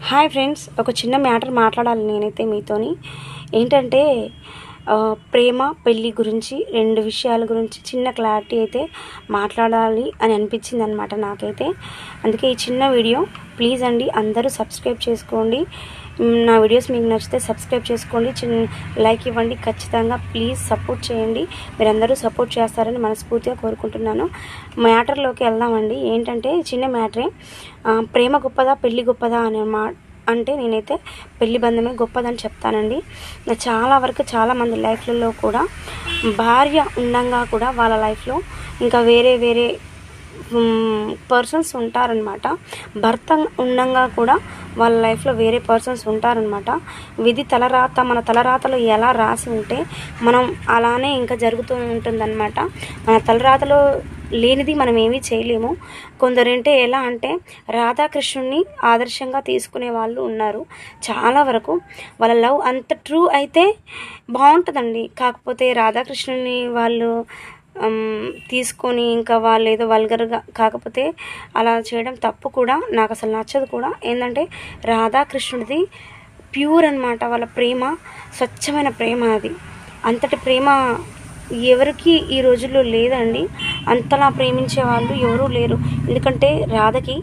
Hi friends, ఒక చిన్న matter మాట్లాడాలి నేనైతే మీతోని. ఏంటంటే ప్రేమ పెళ్ళి గురించి 2 విషయాల గురించి చిన్న క్లారిటీ అయితే మాట్లాడాలి అని అనిపించింది అనమాట నాకైతే. అందుకే ఈ చిన్న వీడియో. ప్లీజ్ అండి, అందరూ సబ్స్క్రైబ్ చేసుకోండి. నా వీడియోస్ మీకు నచ్చితే సబ్స్క్రైబ్ చేసుకోండి, లైక్ ఇవ్వండి. ఖచ్చితంగా ప్లీజ్ సపోర్ట్ చేయండి. మీరందరూ సపోర్ట్ చేస్తారని మనస్ఫూర్తిగా కోరుకుంటున్నాను. మ్యాటర్లోకి వెళ్దామండి. ఏంటంటే చిన్న మ్యాటరే. ప్రేమ గొప్పదా పెళ్ళి గొప్పదా అనే అంటే నేనైతే పెళ్లి బంధమే గొప్పదని చెప్తానండి. చాలా వరకు చాలామంది లైఫ్లలో కూడా భార్య ఉండంగా కూడా వాళ్ళ లైఫ్లో ఇంకా వేరే పర్సన్స్ ఉంటారనమాట. భర్త ఉండంగా కూడా వాళ్ళ లైఫ్లో వేరే పర్సన్స్ ఉంటారనమాట. విధి తలరాత మన తలరాతలో ఎలా రాసి ఉంటే మనం అలానే ఇంకా జరుగుతూ ఉంటుందన్నమాట. మన తలరాతలో లేనిది మనం ఏమీ చేయలేము. కొందరంటే ఎలా అంటే రాధాకృష్ణుని ఆదర్శంగా తీసుకునే వాళ్ళు ఉన్నారు. చాలా వరకు వాళ్ళ లవ్ అంత ట్రూ అయితే బాగుంటుందండి. కాకపోతే రాధాకృష్ణుని వాళ్ళు తీసుకొని ఇంకా వాళ్ళు ఏదో వల్గర్గా, కాకపోతే అలా చేయడం తప్పు కూడా, నాకు అసలు నచ్చదు కూడా. ఏంటంటే రాధాకృష్ణుడిది ప్యూర్ అనమాట. వాళ్ళ ప్రేమ స్వచ్ఛమైన ప్రేమ. అది అంతటి ప్రేమ ఎవరికి ఈ రోజుల్లో లేదండి. అంతలా ప్రేమించే వాళ్ళు ఎవరూ లేరు. ఎందుకంటే రాధకి